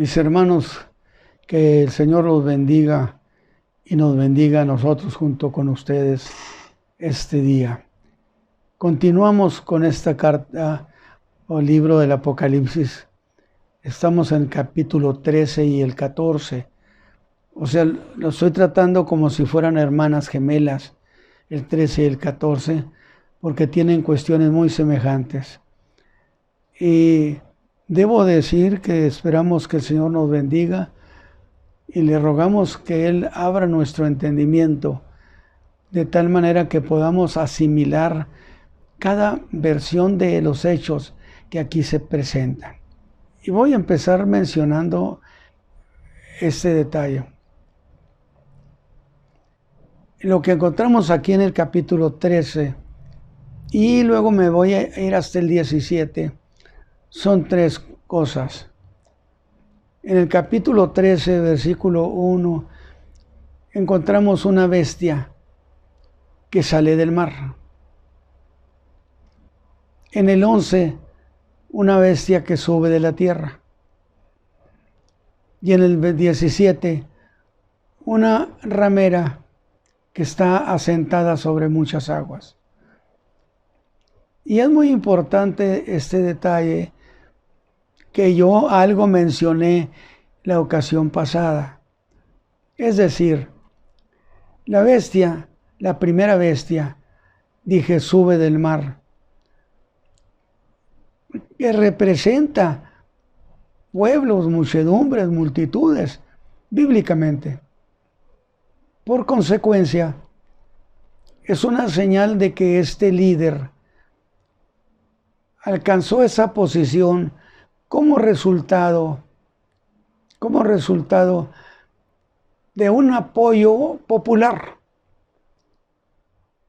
Mis hermanos, que el Señor los bendiga y nos bendiga a nosotros junto con ustedes este día. Continuamos con esta carta o libro del Apocalipsis. Estamos en el capítulo 13 y el 14. O sea, lo estoy tratando como si fueran hermanas gemelas, el 13 y el 14, porque tienen cuestiones muy semejantes. Y debo decir que esperamos que el Señor nos bendiga y le rogamos que Él abra nuestro entendimiento de tal manera que podamos asimilar cada versión de los hechos que aquí se presentan. Y voy a empezar mencionando este detalle. Lo que encontramos aquí en el capítulo 13 y luego me voy a ir hasta el 17, son tres cosas. En el capítulo 13, versículo 1, encontramos una bestia que sale del mar. En el 11, una bestia que sube de la tierra. Y en el 17, una ramera que está asentada sobre muchas aguas. Y es muy importante este detalle que yo algo mencioné la ocasión pasada. Es decir, la bestia, la primera bestia, dije, sube del mar, que representa pueblos, muchedumbres, multitudes, bíblicamente. Por consecuencia, es una señal de que este líder alcanzó esa posición como resultado de un apoyo popular.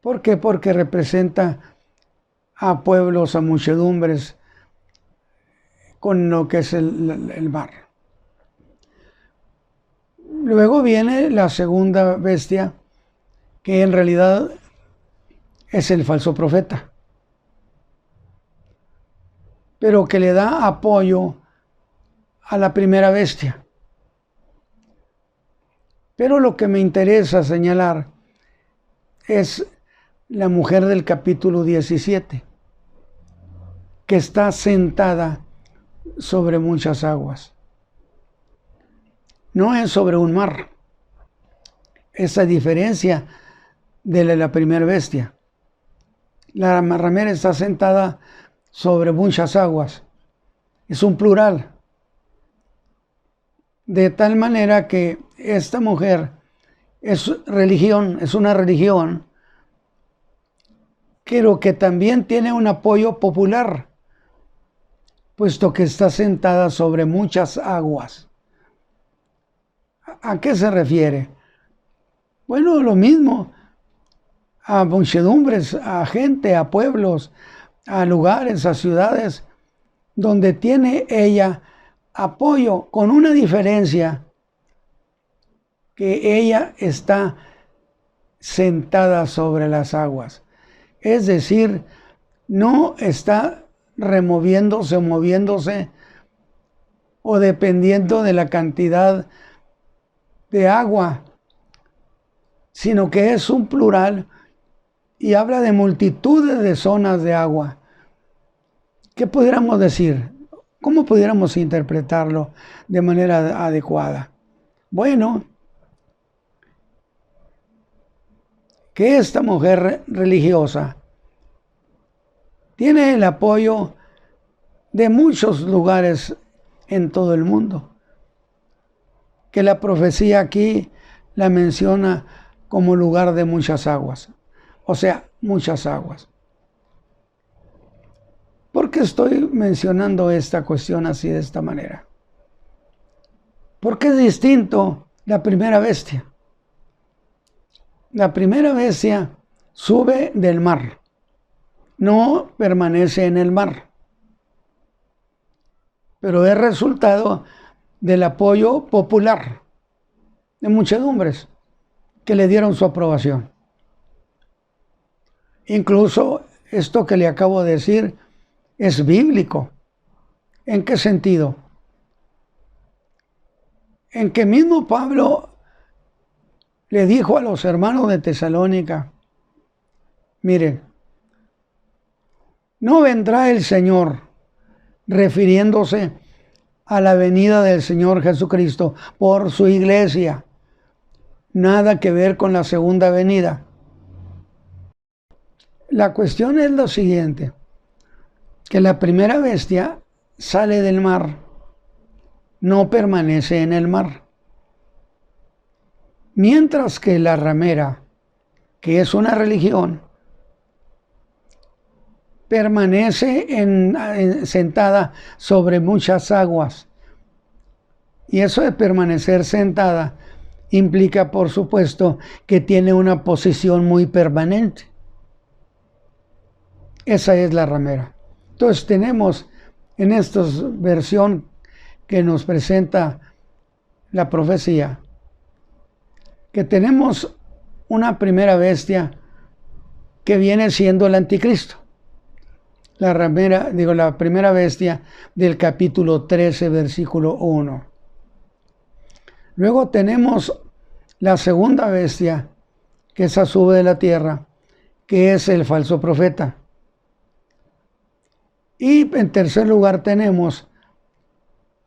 ¿Por qué? Porque representa a pueblos, a muchedumbres, con lo que es el mar. Luego viene la segunda bestia, que en realidad es el falso profeta, pero que le da apoyo a la primera bestia. Pero lo que me interesa señalar es la mujer del capítulo 17, que está sentada sobre muchas aguas. No es sobre un mar. Esa diferencia de la primera bestia. La ramera está sentada sobre muchas aguas. Es un plural. De tal manera que esta mujer es religión, es una religión, pero que también tiene un apoyo popular, puesto que está sentada sobre muchas aguas. ¿A qué se refiere? Bueno, lo mismo, a muchedumbres, a gente, a pueblos, a lugares, a ciudades, donde tiene ella apoyo, con una diferencia, que ella está sentada sobre las aguas. Es decir, no está removiéndose o moviéndose o dependiendo de la cantidad de agua, sino que es un plural y habla de multitudes de zonas de agua. ¿Qué pudiéramos decir? ¿Cómo pudiéramos interpretarlo de manera adecuada? Bueno, que esta mujer religiosa tiene el apoyo de muchos lugares en todo el mundo, que la profecía aquí la menciona como lugar de muchas aguas, o sea, muchas aguas. ¿Por qué estoy mencionando esta cuestión así de esta manera? Porque es distinto la primera bestia. La primera bestia sube del mar, no permanece en el mar, pero es resultado del apoyo popular de muchedumbres que le dieron su aprobación. Incluso esto que le acabo de decir es bíblico. ¿En qué sentido? en que mismo Pablo le dijo a los hermanos de Tesalónica, miren, no vendrá el Señor, refiriéndose a la venida del Señor Jesucristo por su iglesia. Nada que ver con la segunda venida. La cuestión es lo siguiente, que la primera bestia sale del mar, no permanece en el mar. Mientras que la ramera, que es una religión, permanece sentada sobre muchas aguas. Y eso de permanecer sentada implica, por supuesto, que tiene una posición muy permanente. Esa es la ramera. Entonces tenemos en esta versión que nos presenta la profecía, que tenemos una primera bestia que viene siendo el anticristo. La ramera, la primera bestia del capítulo 13, versículo 1. Luego tenemos la segunda bestia, que esa sube de la tierra, que es el falso profeta. Y en tercer lugar tenemos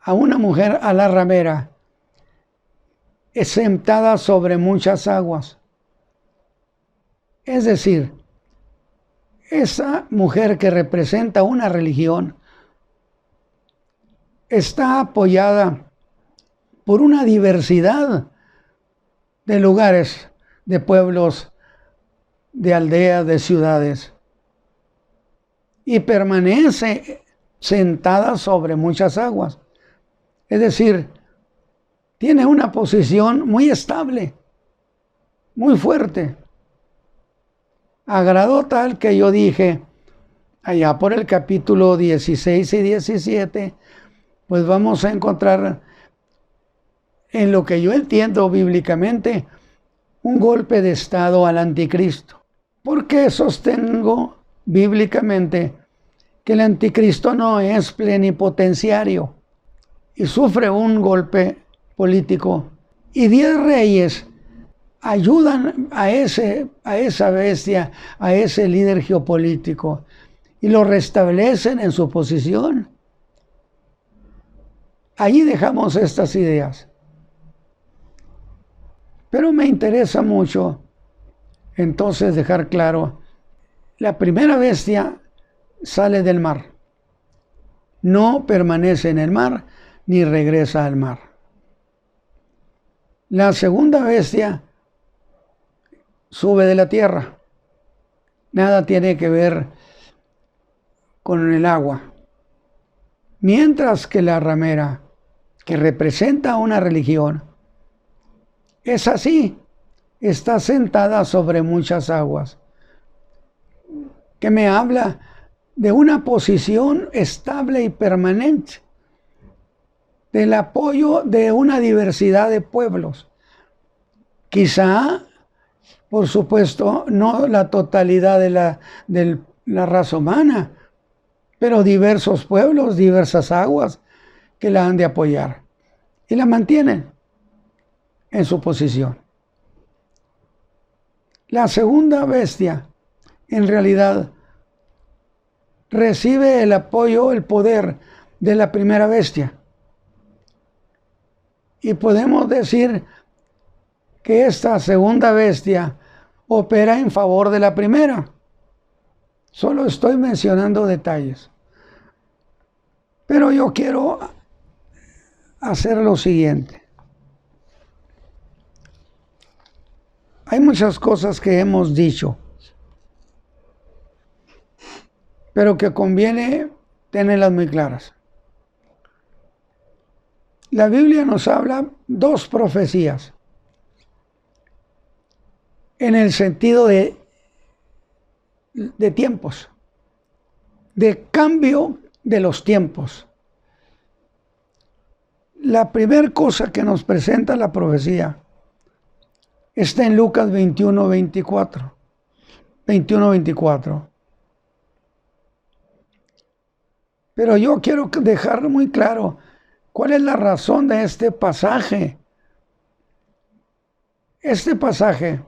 a una mujer, a la ramera, sentada sobre muchas aguas. Es decir, esa mujer que representa una religión está apoyada por una diversidad de lugares, de pueblos, de aldeas, de ciudades, y permanece sentada sobre muchas aguas. Es decir, tiene una posición muy estable, muy fuerte, a grado tal que yo dije, allá por el capítulo 16 y 17, pues vamos a encontrar, en lo que yo entiendo bíblicamente, un golpe de estado al anticristo. Porque sostengo bíblicamente que el anticristo no es plenipotenciario y sufre un golpe político. Y 10 reyes ayudan a esa bestia, a ese líder geopolítico, y lo restablecen en su posición. Allí dejamos estas ideas. Pero me interesa mucho entonces dejar claro, la primera bestia sale del mar, no permanece en el mar ni regresa al mar. La segunda bestia sube de la tierra, nada tiene que ver con el agua. Mientras que la ramera, que representa una religión, es así, está sentada sobre muchas aguas, que me habla de una posición estable y permanente, del apoyo de una diversidad de pueblos. Quizá, por supuesto, no la totalidad de la raza humana, pero diversos pueblos, diversas aguas que la han de apoyar y la mantienen en su posición. La segunda bestia, en realidad, recibe el apoyo, el poder de la primera bestia. Y podemos decir que esta segunda bestia opera en favor de la primera. Solo estoy mencionando detalles. Pero yo quiero hacer lo siguiente. Hay muchas cosas que hemos dicho, pero que conviene tenerlas muy claras. La Biblia nos habla 2 profecías en el sentido de tiempos, de cambio de los tiempos. La primera cosa que nos presenta la profecía está en Lucas 21:24. Pero yo quiero dejar muy claro cuál es la razón de este pasaje Este pasaje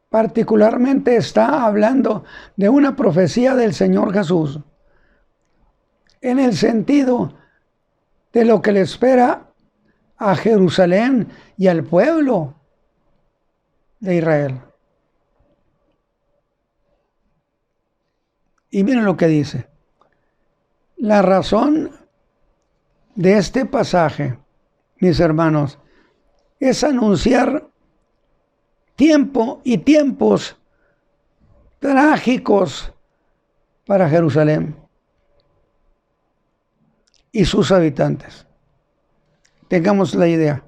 particularmente está hablando de una profecía del Señor Jesús, en el sentido de lo que le espera a Jerusalén y al pueblo de Israel. Y miren lo que dice. La razón de este pasaje, mis hermanos, es anunciar tiempo y tiempos trágicos para Jerusalén y sus habitantes. Tengamos la idea.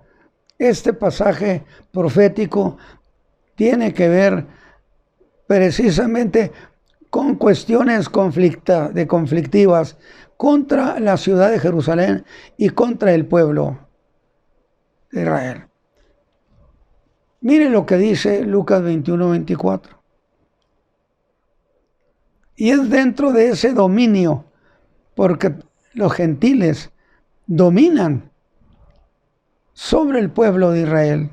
Este pasaje profético tiene que ver precisamente con cuestiones conflictivas contra la ciudad de Jerusalén y contra el pueblo de Israel. Miren lo que dice Lucas 21-24. Y es dentro de ese dominio, porque los gentiles dominan sobre el pueblo de Israel.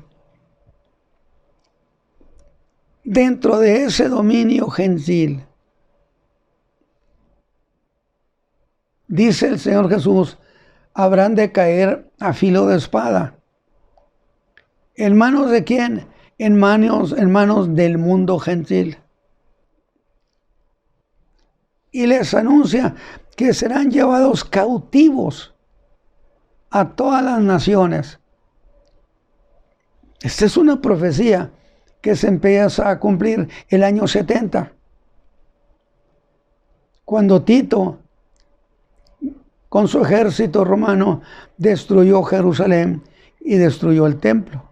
Dentro de ese dominio gentil, dice el Señor Jesús, habrán de caer a filo de espada. ¿En manos de quién? En manos del mundo gentil. Y les anuncia que serán llevados cautivos a todas las naciones. Esta es una profecía que se empieza a cumplir el año 70, cuando Tito, con su ejército romano, destruyó Jerusalén y destruyó el templo.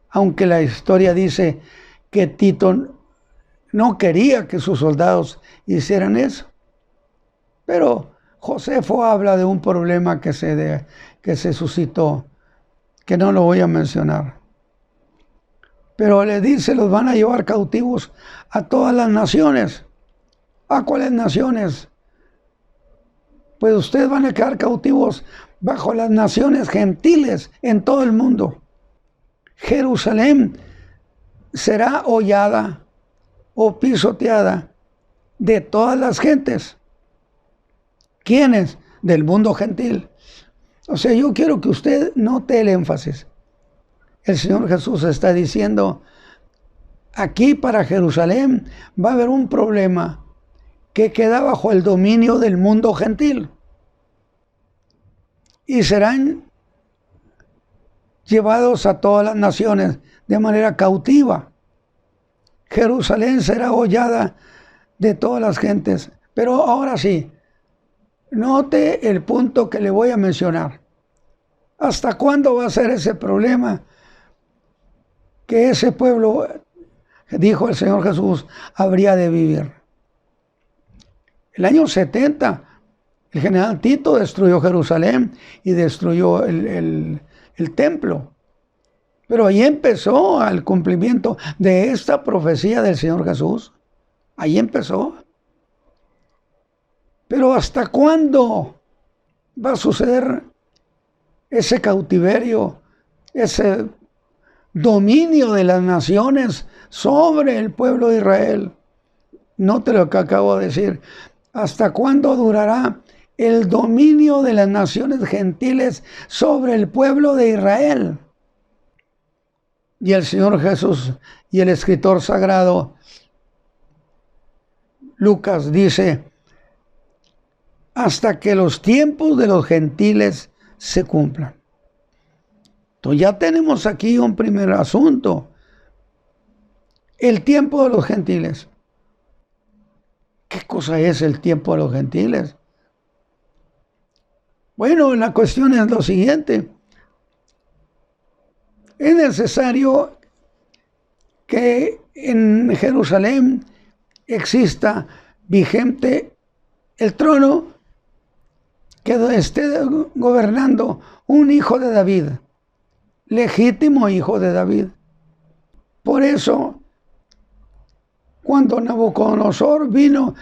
Aunque la historia dice que Tito no quería que sus soldados hicieran eso. Pero Josefo habla de un problema que se suscitó, que no lo voy a mencionar. Pero le dice, los van a llevar cautivos a todas las naciones. ¿A cuáles naciones? Pues ustedes van a quedar cautivos bajo las naciones gentiles en todo el mundo. Jerusalén será hollada o pisoteada de todas las gentes. ¿Quiénes? Del mundo gentil. O sea, yo quiero que usted note el énfasis. El Señor Jesús está diciendo, aquí para Jerusalén va a haber un problema que queda bajo el dominio del mundo gentil. Y serán llevados a todas las naciones de manera cautiva. Jerusalén será hollada de todas las gentes. Pero ahora sí, note el punto que le voy a mencionar. ¿Hasta cuándo va a ser ese problema? Que ese pueblo, dijo el Señor Jesús, habría de vivir. El año 70, el general Tito destruyó Jerusalén y destruyó el templo. Pero ahí empezó el cumplimiento de esta profecía del Señor Jesús. Ahí empezó. Pero ¿hasta cuándo va a suceder ese cautiverio, ese dominio de las naciones sobre el pueblo de Israel? Note lo que acabo de decir. ¿Hasta cuándo durará el dominio de las naciones gentiles sobre el pueblo de Israel? Y el Señor Jesús y el escritor sagrado Lucas dice, hasta que los tiempos de los gentiles se cumplan. Entonces ya tenemos aquí un primer asunto. El tiempo de los gentiles. ¿Qué cosa es el tiempo de los gentiles? Bueno, la cuestión es lo siguiente. Es necesario que en Jerusalén exista vigente el trono, que esté gobernando un hijo de David, legítimo hijo de David. Por eso, cuando Nabucodonosor vino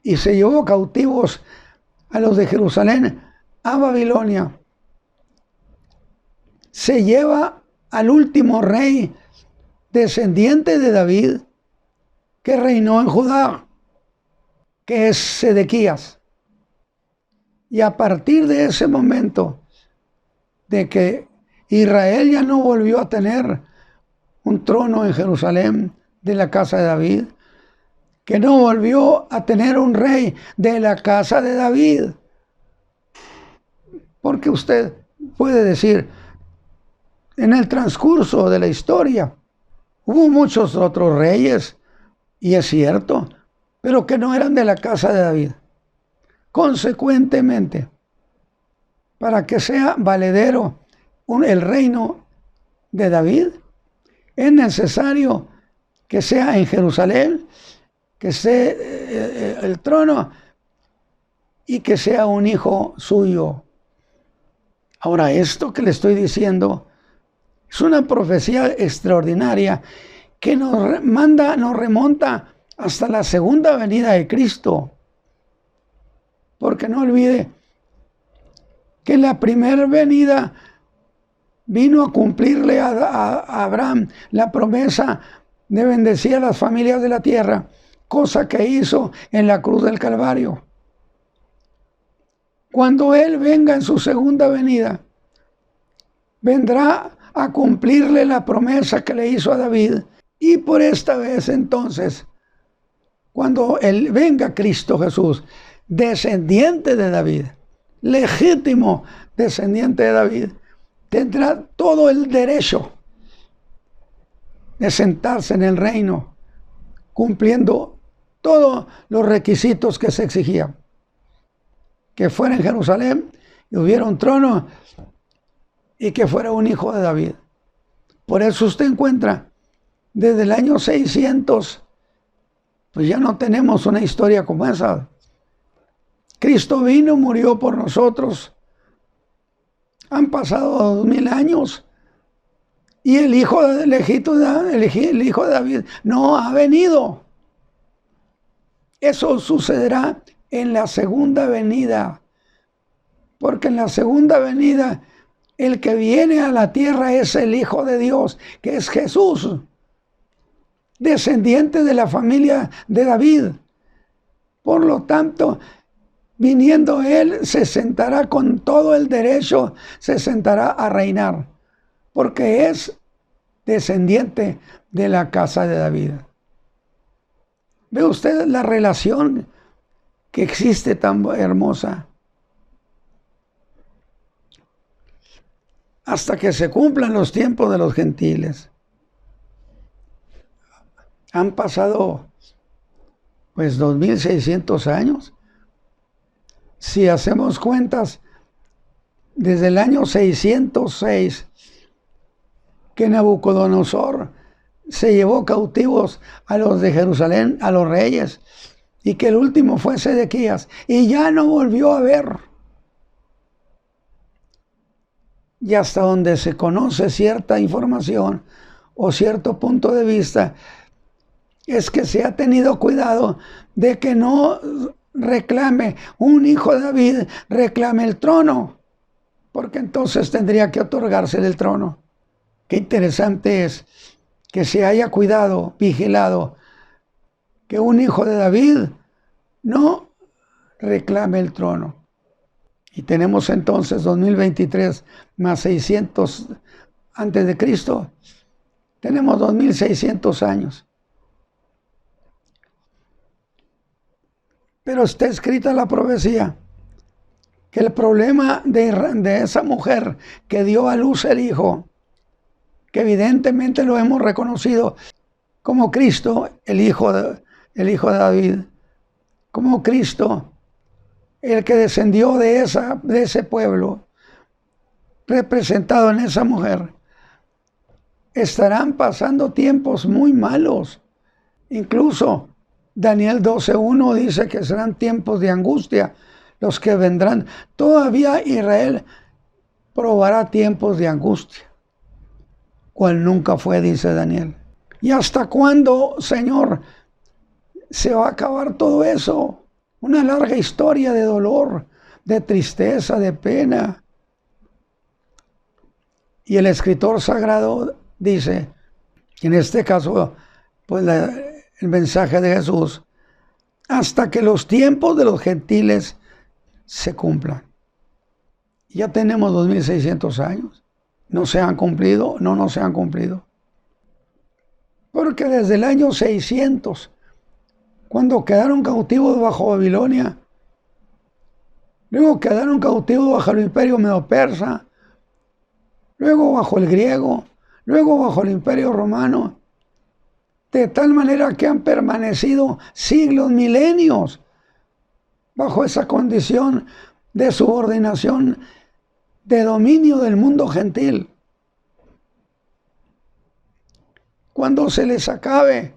y se llevó cautivos a los de Jerusalén a Babilonia, se lleva al último rey descendiente de David que reinó en Judá, que es Sedequías. Y a partir de ese momento, de que Israel ya no volvió a tener un trono en Jerusalén de la casa de David, que no volvió a tener un rey de la casa de David. Porque usted puede decir, en el transcurso de la historia, hubo muchos otros reyes, y es cierto, pero que no eran de la casa de David. Consecuentemente, para que sea valedero el reino de David, es necesario que sea en Jerusalén, que sea el trono y que sea un hijo suyo. Ahora, esto que le estoy diciendo es una profecía extraordinaria que nos remonta hasta la segunda venida de Cristo. Porque no olvide que la primera venida vino a cumplirle a Abraham la promesa de bendecir a las familias de la tierra, cosa que hizo en la cruz del Calvario. Cuando Él venga en su segunda venida, vendrá a cumplirle la promesa que le hizo a David, y por esta vez entonces, cuando Él venga Cristo Jesús, descendiente de David, legítimo descendiente de David, tendrá todo el derecho de sentarse en el reino, cumpliendo todos los requisitos que se exigían. Que fuera en Jerusalén y hubiera un trono y que fuera un hijo de David. Por eso usted encuentra, desde el año 600, pues ya no tenemos una historia como esa. Cristo vino, murió por nosotros. Han pasado 2000 años y el hijo el hijo de David no ha venido. Eso sucederá en la segunda venida, porque en la segunda venida el que viene a la tierra es el Hijo de Dios, que es Jesús, descendiente de la familia de David. Por lo tanto, viniendo Él, se sentará con todo el derecho, se sentará a reinar, porque es descendiente de la casa de David. ¿Ve usted la relación que existe tan hermosa? Hasta que se cumplan los tiempos de los gentiles. Han pasado pues 2600 años. Si hacemos cuentas, desde el año 606 que Nabucodonosor se llevó cautivos a los de Jerusalén, a los reyes, y que el último fue Sedequías, y ya no volvió a ver. Y hasta donde se conoce cierta información o cierto punto de vista, es que se ha tenido cuidado de que no reclame un hijo de David, reclame el trono, porque entonces tendría que otorgársele el trono. Qué interesante es que se haya cuidado, vigilado, que un hijo de David no reclame el trono. Y tenemos entonces 2023 más 600 antes de Cristo. Tenemos 2600 años. Pero está escrita la profecía que el problema de esa mujer que dio a luz el hijo, que evidentemente lo hemos reconocido como Cristo, el hijo de David, como Cristo, el que descendió de ese pueblo, representado en esa mujer, estarán pasando tiempos muy malos. Incluso Daniel 12:1 dice que serán tiempos de angustia los que vendrán. Todavía Israel probará tiempos de angustia, cual nunca fue, dice Daniel. ¿Y hasta cuándo, Señor, se va a acabar todo eso? Una larga historia de dolor, de tristeza, de pena. Y el escritor sagrado dice, en este caso, pues el mensaje de Jesús, hasta que los tiempos de los gentiles se cumplan. Ya tenemos 2600 años. ¿No se han cumplido? No se han cumplido. Porque desde el año 600, cuando quedaron cautivos bajo Babilonia, luego quedaron cautivos bajo el imperio medo-persa, luego bajo el griego, luego bajo el imperio romano, de tal manera que han permanecido siglos, milenios, bajo esa condición de subordinación, de dominio del mundo gentil. Cuando se les acabe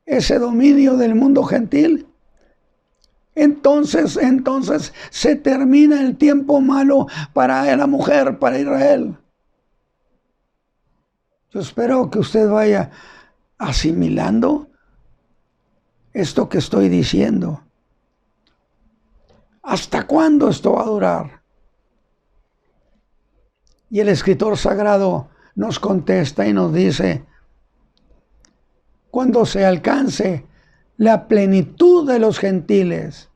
ese dominio del mundo gentil, entonces se termina el tiempo malo para la mujer, para Israel. Yo espero que usted vaya asimilando esto que estoy diciendo. ¿Hasta cuándo esto va a durar? Y el escritor sagrado nos contesta y nos dice, cuando se alcance la plenitud de los gentiles.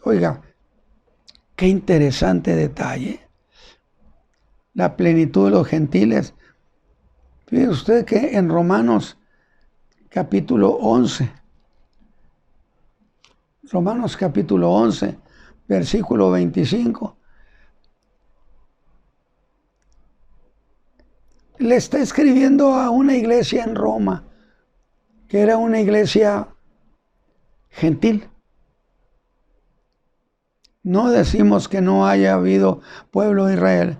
Oiga, qué interesante detalle. La plenitud de los gentiles. Fíjese usted que en Romanos capítulo 11, versículo 25, le está escribiendo a una iglesia en Roma, que era una iglesia gentil. No decimos que no haya habido pueblo de Israel,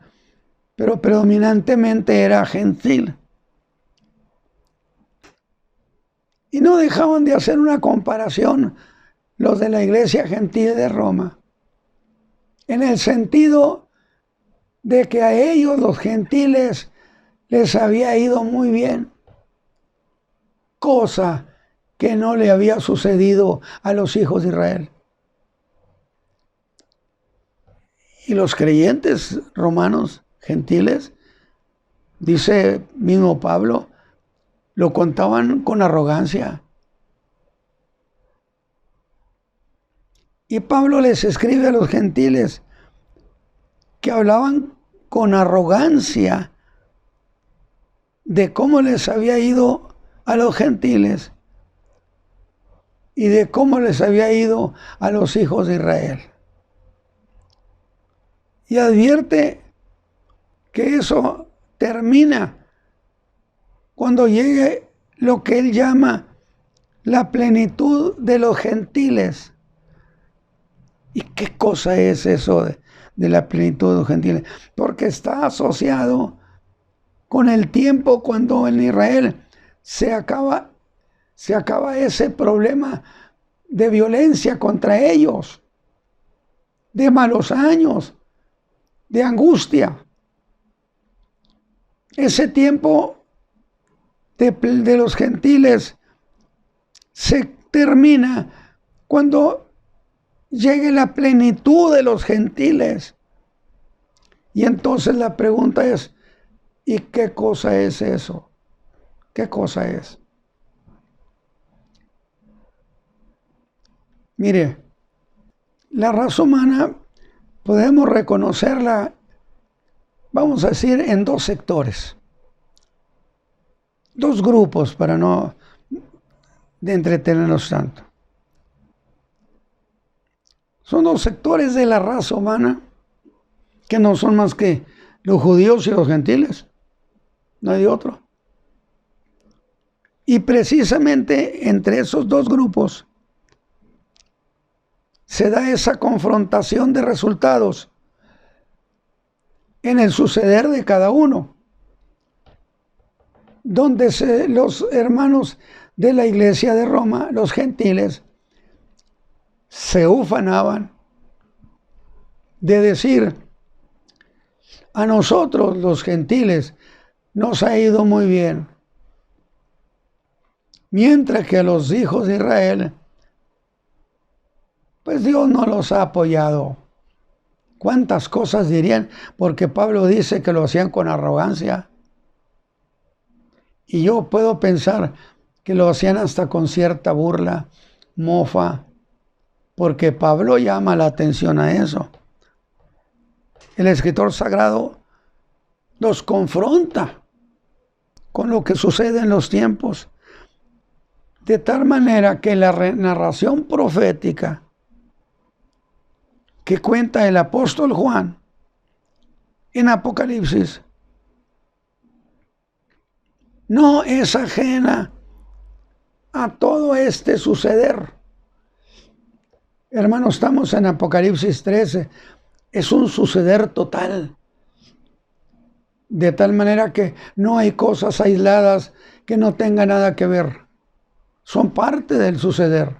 pero predominantemente era gentil. Y no dejaban de hacer una comparación los de la iglesia gentil de Roma, en el sentido de que a ellos, los gentiles, les había ido muy bien, cosa que no le había sucedido a los hijos de Israel. Y los creyentes romanos gentiles, dice mismo Pablo, lo contaban con arrogancia. Y Pablo les escribe a los gentiles que hablaban con arrogancia de cómo les había ido a los gentiles y de cómo les había ido a los hijos de Israel. Y advierte que eso termina cuando llegue lo que él llama la plenitud de los gentiles. ¿Y qué cosa es eso de la plenitud de los gentiles? Porque está asociado con el tiempo cuando en Israel se acaba ese problema de violencia contra ellos, de malos años, de angustia. Ese tiempo de los gentiles se termina cuando llegue la plenitud de los gentiles. Y entonces la pregunta es, ¿y qué cosa es eso? ¿Qué cosa es? Mire, la raza humana podemos reconocerla, vamos a decir, en dos sectores, dos grupos para no de entretenernos tanto. Son dos sectores de la raza humana que no son más que los judíos y los gentiles, no hay otro. Y precisamente entre esos dos grupos se da esa confrontación de resultados en el suceder de cada uno, donde los hermanos de la iglesia de Roma, los gentiles, se ufanaban de decir, a nosotros los gentiles nos ha ido muy bien, mientras que a los hijos de Israel, pues Dios no los ha apoyado. ¿Cuántas cosas dirían? Porque Pablo dice que lo hacían con arrogancia. Y yo puedo pensar que lo hacían hasta con cierta burla, mofa, porque Pablo llama la atención a eso. El escritor sagrado nos confronta con lo que sucede en los tiempos, de tal manera que la narración profética que cuenta el apóstol Juan en Apocalipsis no es ajena a todo este suceder. Hermanos, estamos en Apocalipsis 13. Es un suceder total. De tal manera que no hay cosas aisladas que no tengan nada que ver. Son parte del suceder.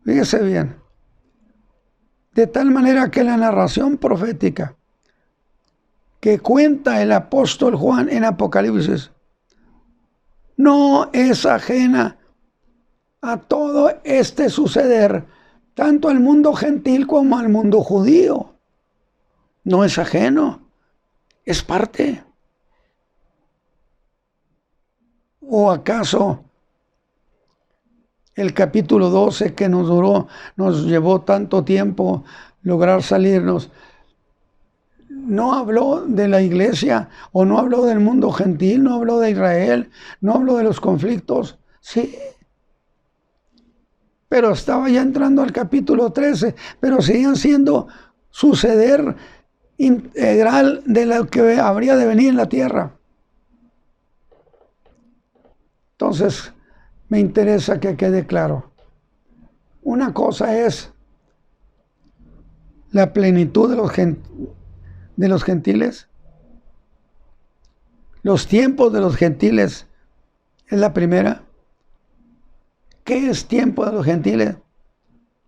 Fíjese bien. De tal manera que la narración profética que cuenta el apóstol Juan en Apocalipsis no es ajena a todo este suceder, tanto al mundo gentil como al mundo judío. No es ajeno, es parte. ¿O acaso el capítulo 12 que nos llevó tanto tiempo lograr salirnos, no habló de la iglesia o no habló del mundo gentil, no habló de Israel, no habló de los conflictos? Sí. Pero estaba ya entrando al capítulo 13, pero siguen siendo suceder integral de lo que habría de venir en la tierra. Entonces, me interesa que quede claro. Una cosa es la plenitud de los gentiles. Los tiempos de los gentiles es la primera. ¿Qué es tiempo de los gentiles?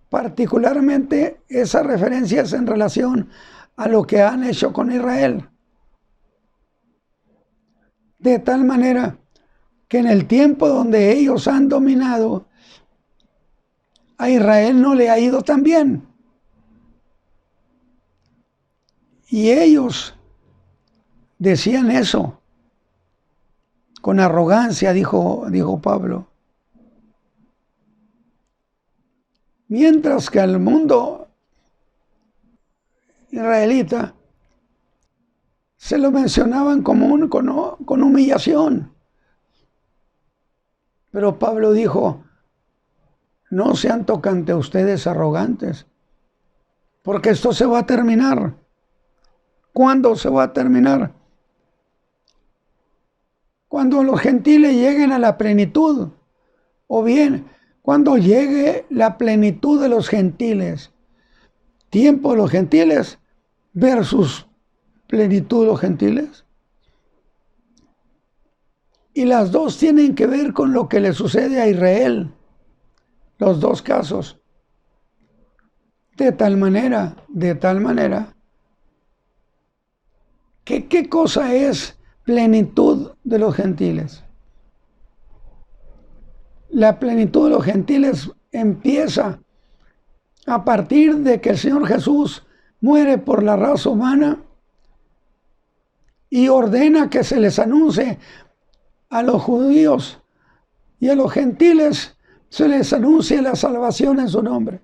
Particularmente esas referencias en relación a lo que han hecho con Israel. De tal manera que en el tiempo donde ellos han dominado, a Israel no le ha ido tan bien. Y ellos decían eso con arrogancia, dijo Pablo. Mientras que al mundo israelita se lo mencionaban con humillación. Pero Pablo dijo, no sean tocante a ustedes arrogantes, porque esto se va a terminar. ¿Cuándo se va a terminar? Cuando los gentiles lleguen a la plenitud, o bien cuando llegue la plenitud de los gentiles. Tiempo de los gentiles versus plenitud de los gentiles. Y las dos tienen que ver con lo que le sucede a Israel. Los dos casos. De tal manera, que ¿qué cosa es plenitud de los gentiles? La plenitud de los gentiles empieza a partir de que el Señor Jesús muere por la raza humana y ordena que se les anuncie a los judíos y a los gentiles, se les anuncie la salvación en su nombre.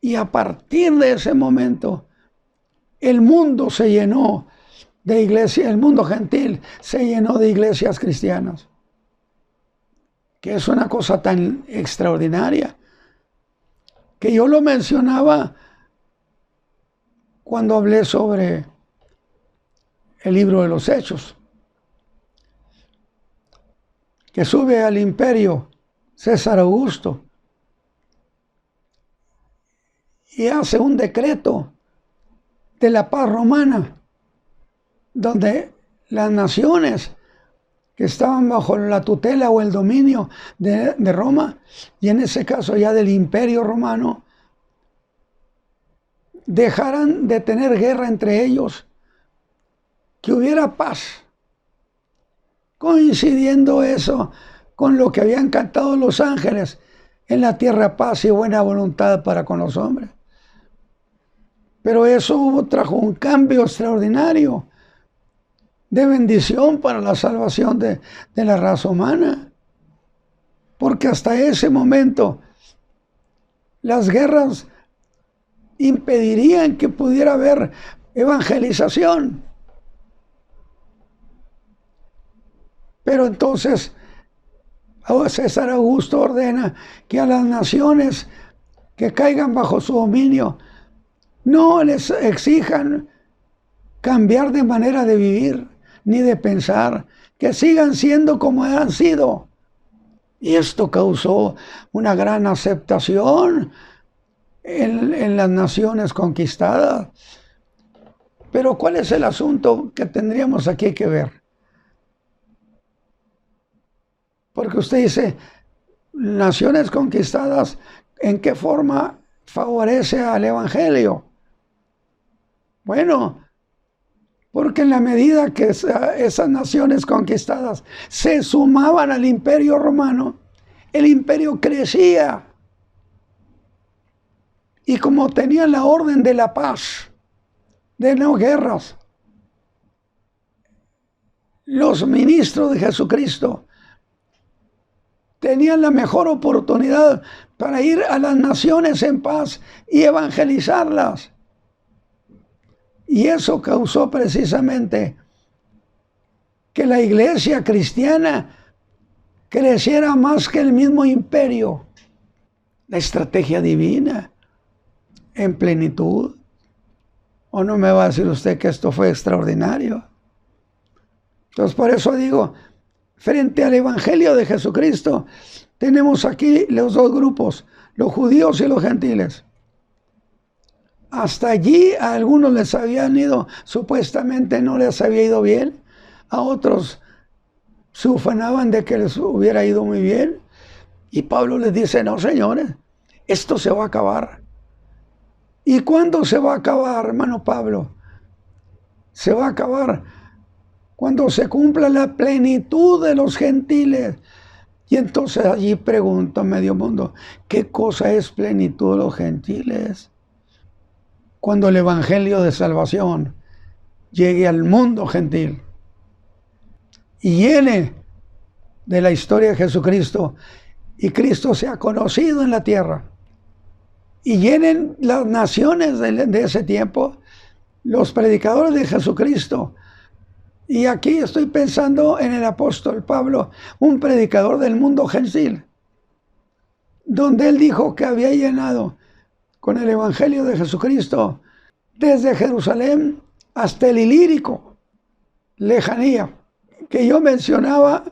Y a partir de ese momento, el mundo se llenó de iglesias, el mundo gentil se llenó de iglesias cristianas, que es una cosa tan extraordinaria, que yo lo mencionaba cuando hablé sobre el libro de los Hechos, que sube al imperio César Augusto y hace un decreto de la paz romana, donde las naciones que estaban bajo la tutela o el dominio de Roma, y en ese caso ya del imperio romano, dejaran de tener guerra entre ellos, que hubiera paz, coincidiendo eso con lo que habían cantado los ángeles, en la tierra paz y buena voluntad para con los hombres. Pero eso trajo un cambio extraordinario de bendición para la salvación de la raza humana. Porque hasta ese momento las guerras impedirían que pudiera haber evangelización. Pero entonces César Augusto ordena que a las naciones que caigan bajo su dominio no les exijan cambiar de manera de vivir ni de pensar, que sigan siendo como han sido. Y esto causó una gran aceptación en las naciones conquistadas. Pero ¿cuál es el asunto que tendríamos aquí que ver? Porque usted dice, naciones conquistadas, ¿en qué forma favorece al Evangelio? Bueno, porque en la medida que esas naciones conquistadas se sumaban al Imperio Romano, el imperio crecía. Y como tenían la orden de la paz, de no guerras, los ministros de Jesucristo tenían la mejor oportunidad para ir a las naciones en paz y evangelizarlas. Y eso causó precisamente que la iglesia cristiana creciera más que el mismo imperio. La estrategia divina en plenitud. ¿O no me va a decir usted que esto fue extraordinario? Entonces, por eso digo, frente al Evangelio de Jesucristo, tenemos aquí los dos grupos, los judíos y los gentiles. Hasta allí a algunos les habían ido, supuestamente no les había ido bien, a otros se ufanaban de que les hubiera ido muy bien. Y Pablo les dice, no señores, esto se va a acabar. ¿Y cuándo se va a acabar, hermano Pablo? Se va a acabar cuando se cumpla la plenitud de los gentiles. Y entonces allí pregunto a medio mundo, ¿qué cosa es plenitud de los gentiles? Cuando el evangelio de salvación llegue al mundo gentil y llene de la historia de Jesucristo y Cristo sea conocido en la tierra y llenen las naciones de ese tiempo los predicadores de Jesucristo. Y aquí estoy pensando en el apóstol Pablo, un predicador del mundo gentil, donde él dijo que había llenado con el evangelio de Jesucristo desde Jerusalén hasta el Ilírico, lejanía, que yo mencionaba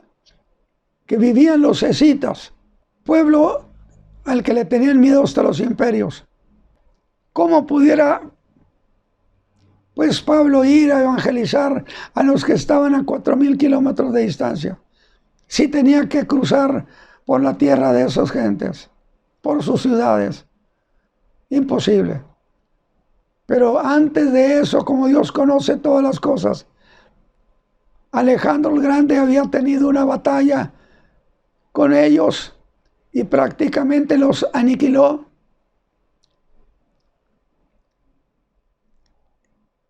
que vivían los escitas, pueblo al que le tenían miedo hasta los imperios. ¿Cómo pudiera pues Pablo ir a evangelizar a los que estaban a 4,000 kilómetros de distancia? Si tenía que cruzar por la tierra de esas gentes, por sus ciudades. Imposible. Pero antes de eso, como Dios conoce todas las cosas, Alejandro el Grande había tenido una batalla con ellos y prácticamente los aniquiló.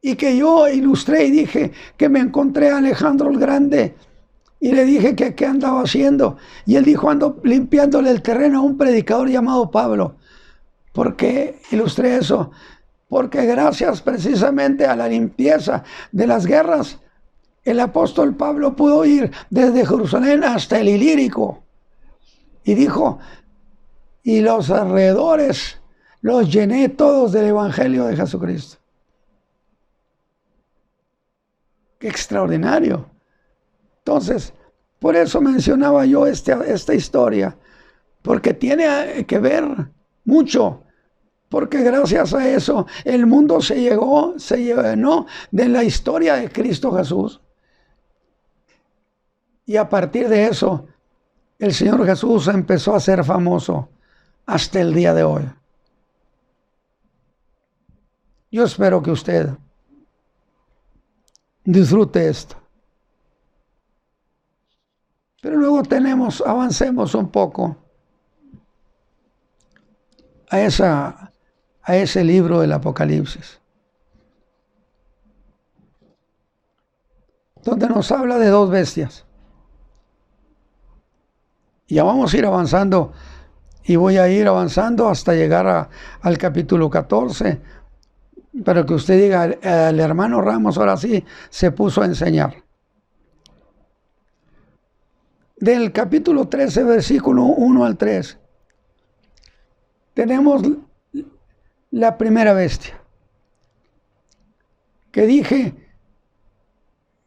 Y que yo ilustré y dije que me encontré a Alejandro el Grande y le dije que qué andaba haciendo. Y él dijo, ando limpiándole el terreno a un predicador llamado Pablo. ¿Por qué ilustré eso? Porque gracias precisamente a la limpieza de las guerras, el apóstol Pablo pudo ir desde Jerusalén hasta el Ilírico. Y dijo, y los alrededores los llené todos del evangelio de Jesucristo. ¡Qué extraordinario! Entonces, por eso mencionaba yo esta historia, porque tiene que ver mucho, porque gracias a eso el mundo se llenó de la historia de Cristo Jesús. Y a partir de eso, el Señor Jesús empezó a ser famoso hasta el día de hoy. Yo espero que usted disfrute esto. Pero luego avancemos un poco. a ese libro del Apocalipsis, donde nos habla de dos bestias. Ya vamos a ir avanzando y voy a ir avanzando hasta llegar al capítulo 14, para que usted diga, el hermano Ramos ahora sí se puso a enseñar. Del capítulo 13, versículo 1 al 3, tenemos la primera bestia, que dije,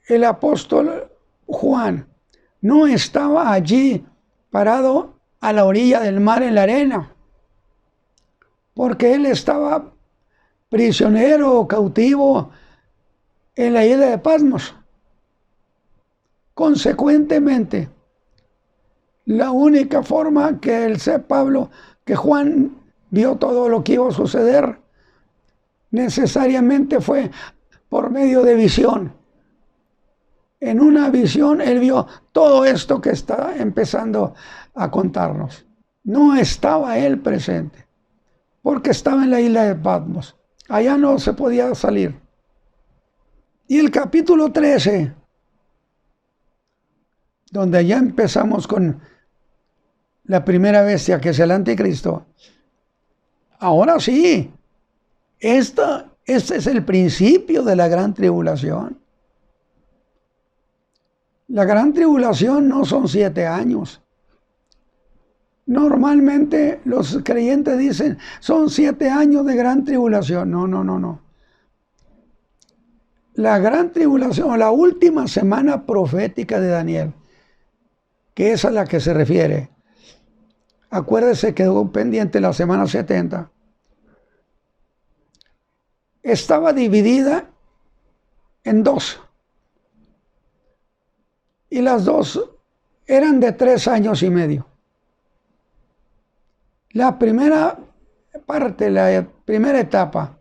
el apóstol Juan no estaba allí parado a la orilla del mar en la arena, porque él estaba prisionero o cautivo en la isla de Patmos. Consecuentemente, la única forma que que Juan vio todo lo que iba a suceder, necesariamente fue por medio de visión. En una visión él vio todo esto que está empezando a contarnos. No estaba él presente, porque estaba en la isla de Patmos. Allá no se podía salir. Y el capítulo 13, donde ya empezamos con la primera bestia, que es el anticristo. Ahora sí, este es el principio de la gran tribulación. La gran tribulación no son 7 años. Normalmente los creyentes dicen, son 7 años de gran tribulación. No. La gran tribulación, o la última semana profética de Daniel, que es a la que se refiere. Acuérdese, quedó pendiente la semana 70. Estaba dividida en 2. Y las 2 eran de 3 años y medio. La primera parte, la primera etapa,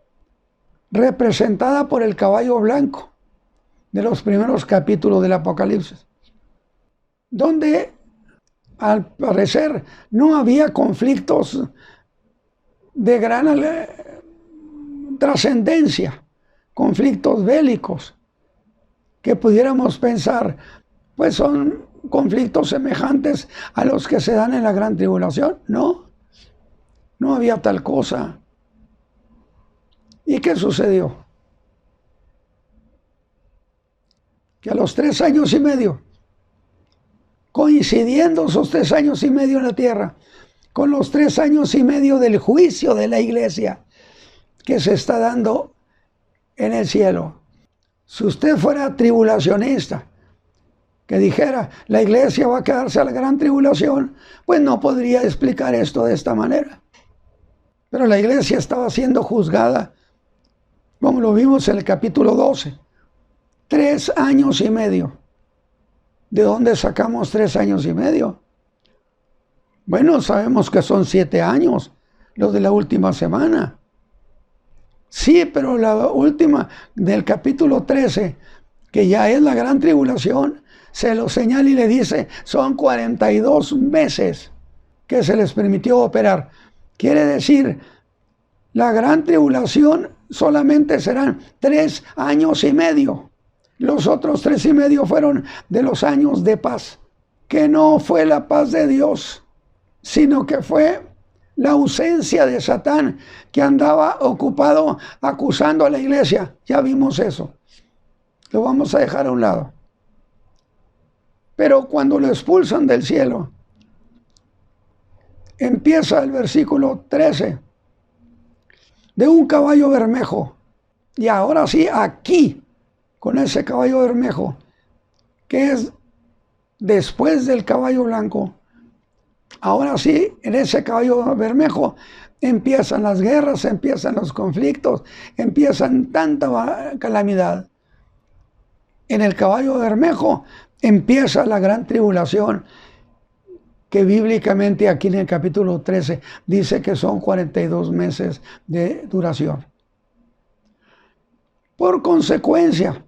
representada por el caballo blanco de los primeros capítulos del Apocalipsis, donde al parecer no había conflictos de gran trascendencia, conflictos bélicos, que pudiéramos pensar, pues son conflictos semejantes a los que se dan en la gran tribulación. No había tal cosa. ¿Y qué sucedió? Que a los 3 años y medio, coincidiendo esos 3 años y medio en la tierra con los 3 años y medio del juicio de la iglesia que se está dando en el cielo. Si usted fuera tribulacionista, que dijera, la iglesia va a quedarse a la gran tribulación, pues no podría explicar esto de esta manera. Pero la iglesia estaba siendo juzgada, como lo vimos en el capítulo 12, 3 años y medio. ¿De dónde sacamos 3 años y medio? Bueno, sabemos que son 7 años, los de la última semana. Sí, pero la última del capítulo 13, que ya es la gran tribulación, se lo señala y le dice, son 42 meses que se les permitió operar. Quiere decir, la gran tribulación solamente serán 3 años y medio. Los otros 3 y medio fueron de los años de paz, que no fue la paz de Dios, sino que fue la ausencia de Satán, que andaba ocupado acusando a la iglesia. Ya vimos eso. Lo vamos a dejar a un lado. Pero cuando lo expulsan del cielo, empieza el versículo 13, de un caballo bermejo. Y ahora sí, aquí, con ese caballo bermejo, que es después del caballo blanco, ahora sí, en ese caballo bermejo empiezan las guerras, empiezan los conflictos, empiezan tanta calamidad. En el caballo bermejo empieza la gran tribulación, que bíblicamente aquí en el capítulo 13 dice que son 42 meses de duración. Por consecuencia,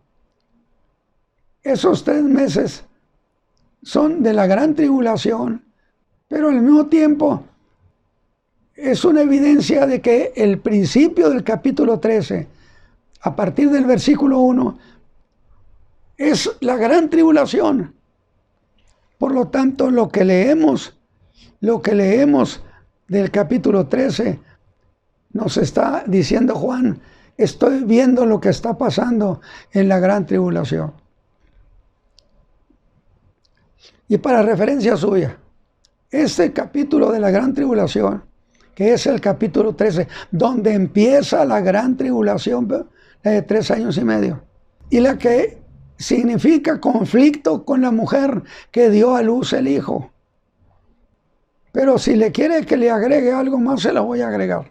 esos 3 meses son de la gran tribulación, pero al mismo tiempo es una evidencia de que el principio del capítulo 13, a partir del versículo 1, es la gran tribulación. Por lo tanto, lo que leemos del capítulo 13, nos está diciendo Juan, estoy viendo lo que está pasando en la gran tribulación. Y para referencia suya, este capítulo de la gran tribulación, que es el capítulo 13, donde empieza la gran tribulación de 3 años y medio, y la que significa conflicto con la mujer que dio a luz el hijo. Pero si le quiere que le agregue algo más, se lo voy a agregar.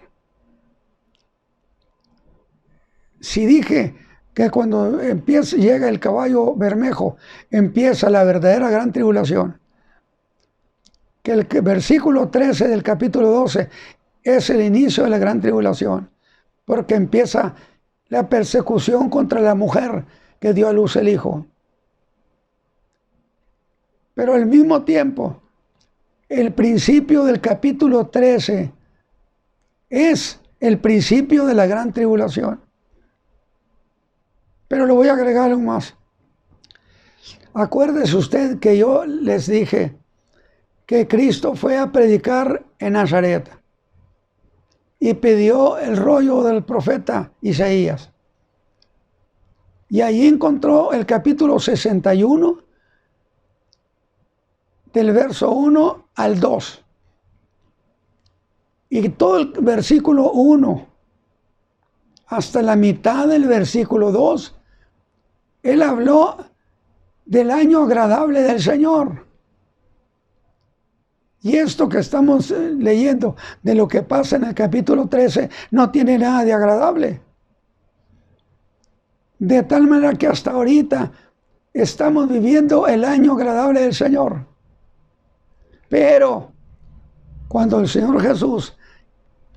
Si dije que cuando llega el caballo bermejo, empieza la verdadera gran tribulación, que el versículo 13 del capítulo 12 es el inicio de la gran tribulación, porque empieza la persecución contra la mujer que dio a luz el hijo. Pero al mismo tiempo, el principio del capítulo 13 es el principio de la gran tribulación. Pero le voy a agregar algo más. Acuérdese usted que yo les dije que Cristo fue a predicar en Nazaret y pidió el rollo del profeta Isaías. Y allí encontró el capítulo 61, del verso 1 al 2. Y todo el versículo 1 hasta la mitad del versículo 2, él habló del año agradable del Señor. Y esto que estamos leyendo de lo que pasa en el capítulo 13 no tiene nada de agradable. De tal manera que hasta ahorita estamos viviendo el año agradable del Señor. Pero cuando el Señor Jesús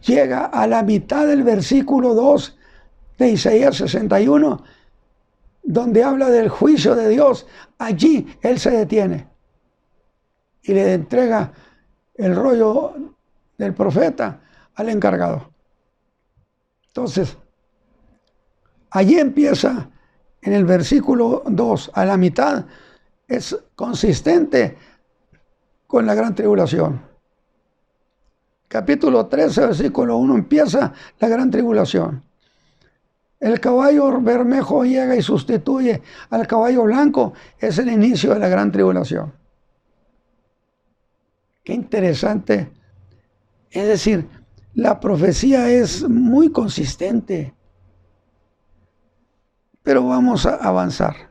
llega a la mitad del versículo 2 de Isaías 61, donde habla del juicio de Dios, allí Él se detiene y le entrega el rollo del profeta al encargado. Entonces, allí empieza en el versículo 2, a la mitad, es consistente con la gran tribulación. Capítulo 13, versículo 1, empieza la gran tribulación. El caballo bermejo llega y sustituye al caballo blanco, es el inicio de la gran tribulación. Qué interesante. Es decir, la profecía es muy consistente. Pero vamos a avanzar.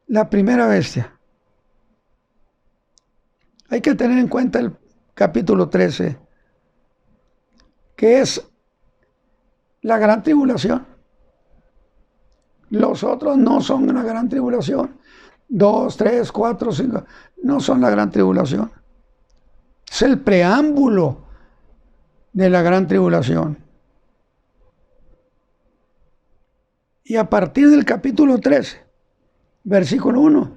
La primera bestia. Hay que tener en cuenta el capítulo 13, que es la gran tribulación. Los otros no son la gran tribulación. 2, 3, 4, 5, no son la gran tribulación. Es el preámbulo de la gran tribulación. Y a partir del capítulo 13, versículo 1,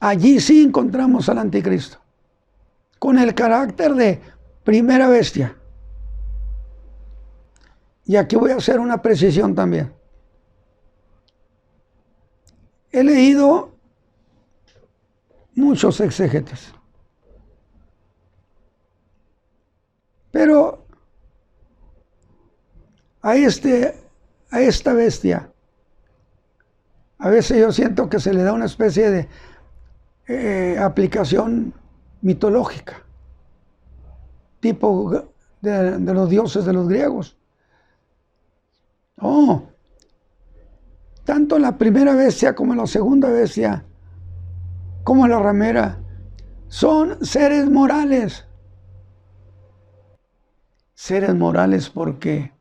allí sí encontramos al anticristo, con el carácter de primera bestia. Y aquí voy a hacer una precisión también. He leído muchos exégetas, pero a esta bestia, a veces yo siento que se le da una especie de aplicación mitológica, tipo de los dioses de los griegos. No, tanto la primera bestia como la segunda bestia, como la ramera, son seres morales. Seres morales porque,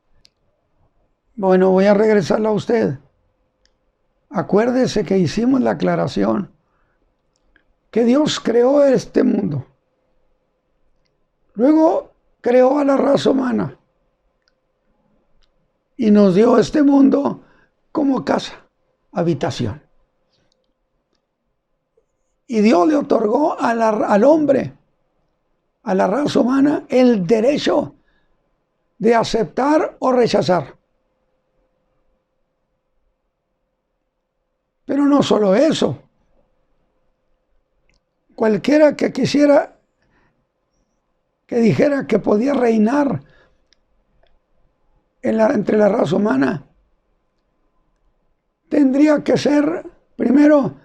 bueno, voy a regresarla a usted. Acuérdese que hicimos la aclaración que Dios creó este mundo. Luego creó a la raza humana y nos dio este mundo como casa, habitación. Y Dios le otorgó al hombre a la raza humana el derecho de aceptar o rechazar. Pero no solo eso. Cualquiera que quisiera, que dijera que podía reinar entre la raza humana, tendría que ser, primero,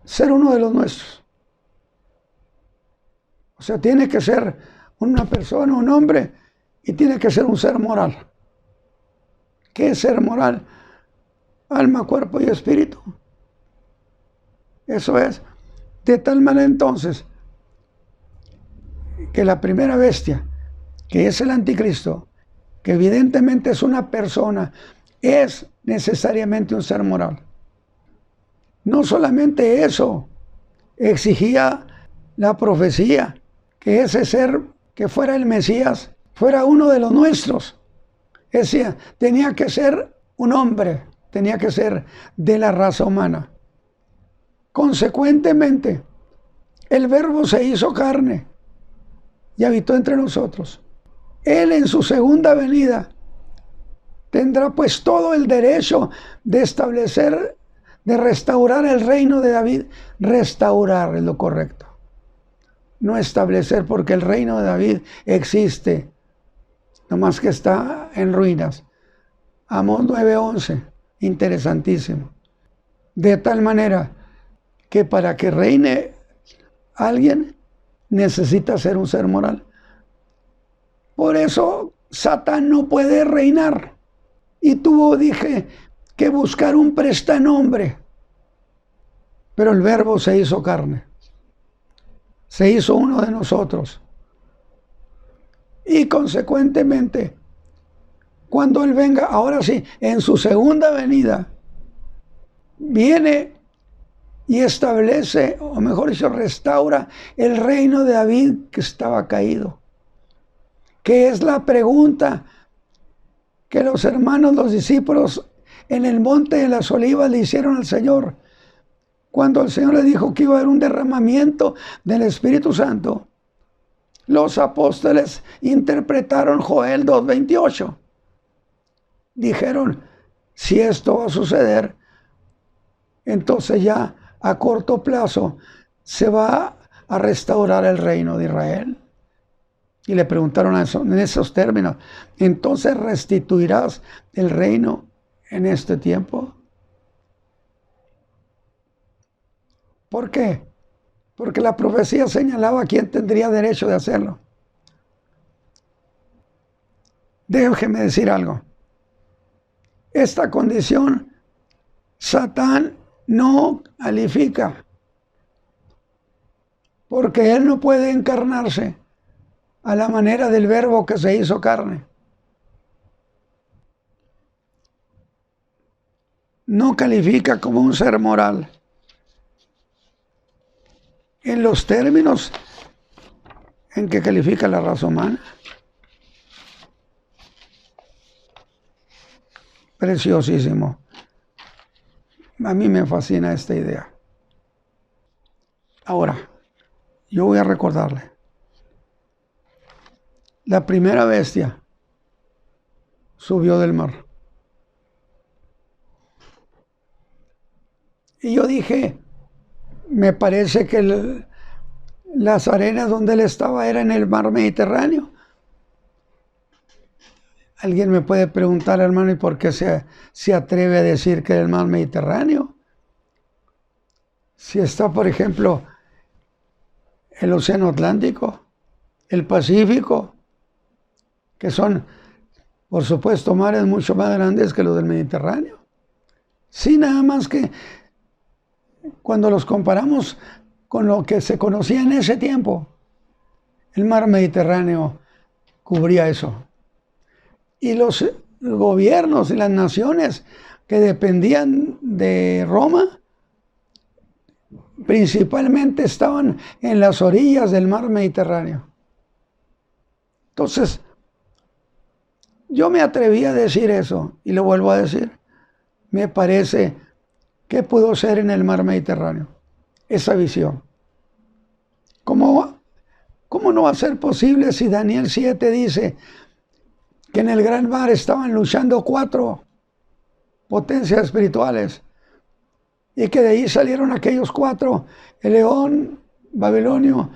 ser uno de los nuestros. O sea, tiene que ser una persona, un hombre, y tiene que ser un ser moral. ¿Qué es ser moral? Alma, cuerpo y espíritu. Eso es. De tal manera entonces que la primera bestia, que es el anticristo, que evidentemente es una persona, es necesariamente un ser moral. No solamente eso, exigía la profecía, que ese ser que fuera el Mesías fuera uno de los nuestros. Es decir, tenía que ser un hombre, tenía que ser de la raza humana. Consecuentemente, el Verbo se hizo carne y habitó entre nosotros. Él en su segunda venida tendrá pues todo el derecho de establecer, de restaurar el reino de David. Restaurar es lo correcto. No establecer, porque el reino de David existe, nomás que está en ruinas. Amós 9:11, interesantísimo. De tal manera que para que reine alguien necesita ser un ser moral. Por eso Satán no puede reinar. Y tuvo, dije, que buscar un prestanombre. Pero el Verbo se hizo carne. Se hizo uno de nosotros. Y consecuentemente, cuando Él venga, ahora sí, en su segunda venida, viene y establece, o mejor dicho, restaura el reino de David que estaba caído. Que es la pregunta que los hermanos, los discípulos, en el monte de las Olivas le hicieron al Señor. Cuando el Señor le dijo que iba a haber un derramamiento del Espíritu Santo, los apóstoles interpretaron Joel 2:28. Dijeron, si esto va a suceder, entonces ya a corto plazo se va a restaurar el reino de Israel. Y le preguntaron en esos términos, ¿entonces restituirás el reino en este tiempo? ¿Por qué? Porque la profecía señalaba a quién tendría derecho de hacerlo. Déjeme decir algo. Esta condición, Satán no califica, porque él no puede encarnarse a la manera del Verbo que se hizo carne. No califica como un ser moral en los términos en que califica la raza humana. Preciosísimo. A mí me fascina esta idea. Ahora, yo voy a recordarle. La primera bestia subió del mar. Y yo dije, me parece que las arenas donde él estaba eran en el mar Mediterráneo. Alguien me puede preguntar, hermano, ¿y por qué se atreve a decir que era el mar Mediterráneo? Si está, por ejemplo, el Océano Atlántico, el Pacífico, que son, por supuesto, mares mucho más grandes que los del Mediterráneo. Sí, nada más que cuando los comparamos con lo que se conocía en ese tiempo, el mar Mediterráneo cubría eso. Y los gobiernos y las naciones que dependían de Roma, principalmente estaban en las orillas del mar Mediterráneo. Entonces, yo me atreví a decir eso, y lo vuelvo a decir. Me parece que pudo ser en el mar Mediterráneo, esa visión. Como ¿Cómo no va a ser posible si Daniel 7 dice que en el gran mar estaban luchando 4 potencias espirituales y que de ahí salieron aquellos 4, el león babilonio,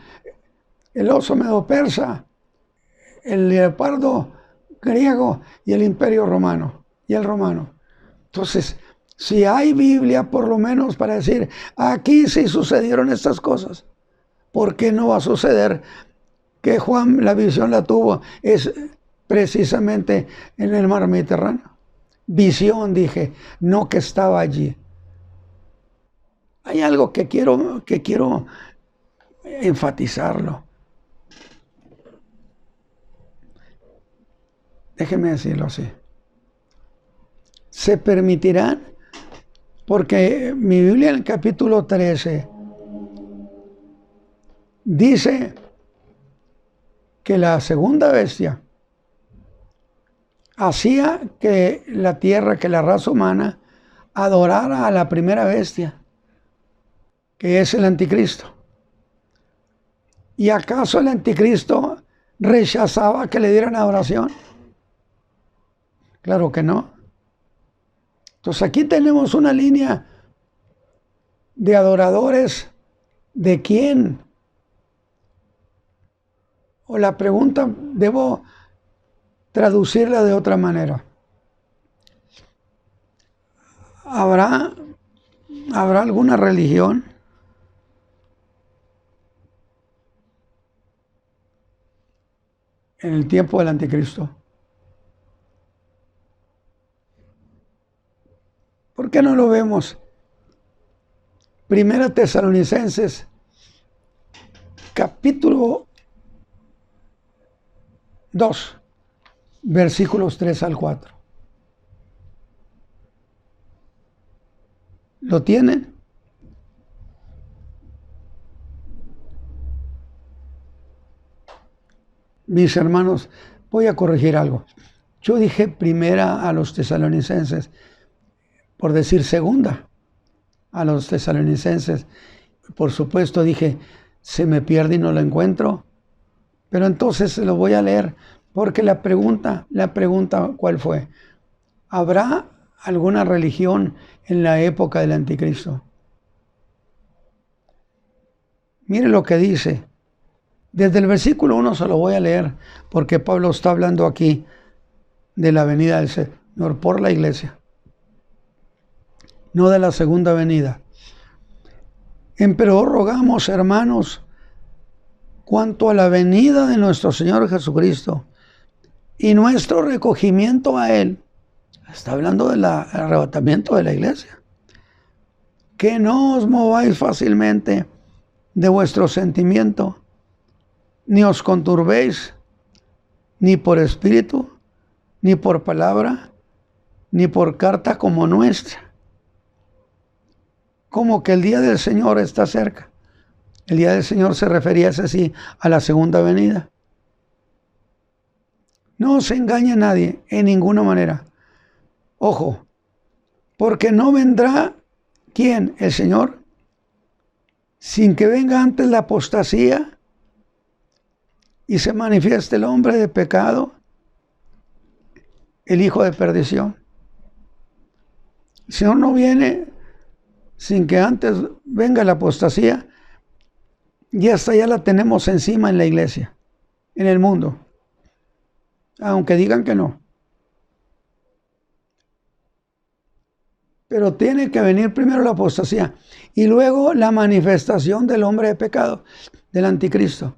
el oso medo-persa, el leopardo griego y el imperio romano y el romano? Entonces, si hay Biblia por lo menos para decir, aquí sí sucedieron estas cosas, ¿por qué no va a suceder que Juan la visión la tuvo? Es precisamente en el mar Mediterráneo. Visión, dije, no que estaba allí. Hay algo que quiero enfatizarlo. Déjeme decirlo así. Se permitirán, porque mi Biblia en el capítulo 13 dice que la segunda bestia hacía que la tierra, que la raza humana adorara a la primera bestia, que es el anticristo. ¿Y acaso el anticristo rechazaba que le dieran adoración? Claro que no. Entonces aquí tenemos una línea de adoradores. ¿De quién? O la pregunta debo traducirla de otra manera. ¿Habrá alguna religión en el tiempo del anticristo? ¿Por qué no lo vemos? Primera Tesalonicenses, capítulo 2, versículos 3 al 4. ¿Lo tienen? Mis hermanos, voy a corregir algo. Yo dije primera a los tesalonicenses, por decir segunda a los tesalonicenses. Por supuesto dije, se me pierde y no lo encuentro. Pero entonces lo voy a leer, porque la pregunta, ¿cuál fue? ¿Habrá alguna religión en la época del anticristo? Mire lo que dice. Desde el versículo 1 se lo voy a leer, porque Pablo está hablando aquí de la venida del Señor por la iglesia, no de la segunda venida. Empero rogamos, hermanos, cuanto a la venida de nuestro Señor Jesucristo y nuestro recogimiento a Él, está hablando del arrebatamiento de la iglesia, que no os mováis fácilmente de vuestro sentimiento, ni os conturbéis, ni por espíritu, ni por palabra, ni por carta como nuestra, como que el día del Señor está cerca. El día del Señor se refería, ese sí, a la segunda venida. No se engaña a nadie en ninguna manera. Ojo, porque no vendrá, ¿quién? El Señor, sin que venga antes la apostasía y se manifieste el hombre de pecado, el hijo de perdición. El Señor no viene sin que antes venga la apostasía, y hasta ya la tenemos encima en la iglesia, en el mundo, aunque digan que no. Pero tiene que venir primero la apostasía y luego la manifestación del hombre de pecado, del anticristo.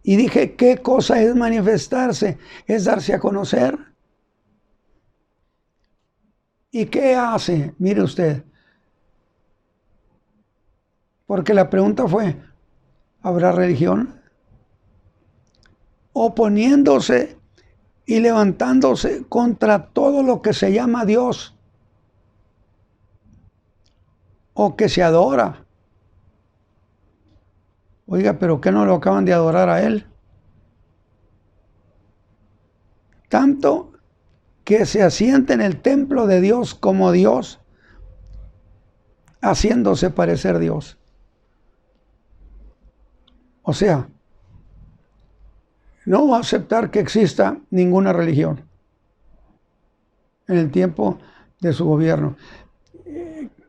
Y dije, ¿qué cosa es manifestarse? Es darse a conocer. ¿Y qué hace? Mire usted. Porque la pregunta fue, ¿habrá religión? Oponiéndose y levantándose contra todo lo que se llama Dios o que se adora. Oiga, ¿pero qué no lo acaban de adorar a Él? Tanto que se asienta en el templo de Dios como Dios, haciéndose parecer Dios. O sea, no va a aceptar que exista ninguna religión en el tiempo de su gobierno,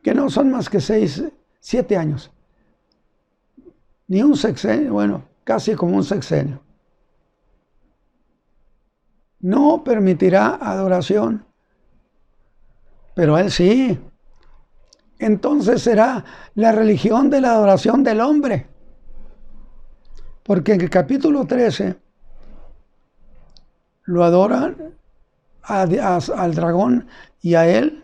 que no son más que 7 años, ni un sexenio, bueno, casi como un sexenio. No permitirá adoración, pero él sí. Entonces será la religión de la adoración del hombre. Porque en el capítulo 13 lo adoran al dragón y a él.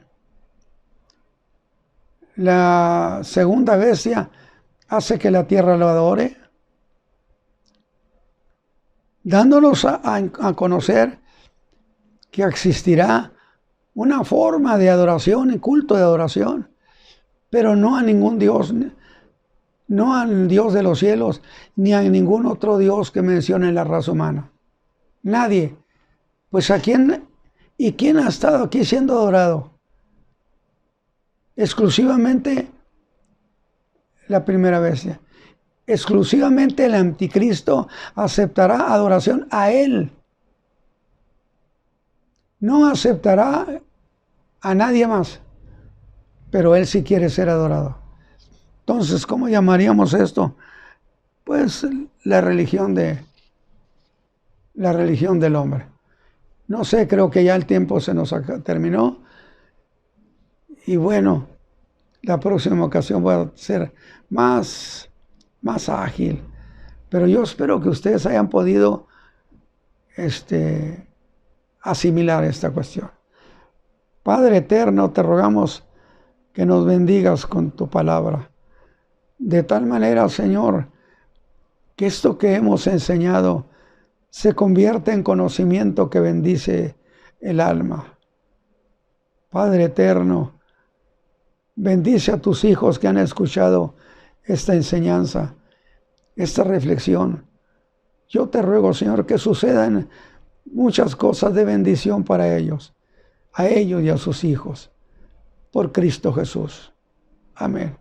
La segunda bestia hace que la tierra lo adore, dándonos a conocer que existirá una forma de adoración y culto de adoración, pero no a ningún Dios, no al Dios de los cielos, ni a ningún otro Dios que mencione la raza humana. Nadie. Pues ¿a quién? ¿Y quién ha estado aquí siendo adorado? Exclusivamente la primera bestia. Exclusivamente el anticristo aceptará adoración a él. No aceptará a nadie más, pero él sí quiere ser adorado. Entonces, ¿cómo llamaríamos esto? Pues la religión del hombre. No sé, creo que ya el tiempo se nos terminó. Y bueno, la próxima ocasión voy a ser más ágil. Pero yo espero que ustedes hayan podido asimilar esta cuestión. Padre eterno, te rogamos que nos bendigas con tu palabra. De tal manera, Señor, que esto que hemos enseñado se convierta en conocimiento que bendice el alma. Padre eterno, bendice a tus hijos que han escuchado esta enseñanza, esta reflexión. Yo te ruego, Señor, que sucedan muchas cosas de bendición para ellos, a ellos y a sus hijos, por Cristo Jesús. Amén.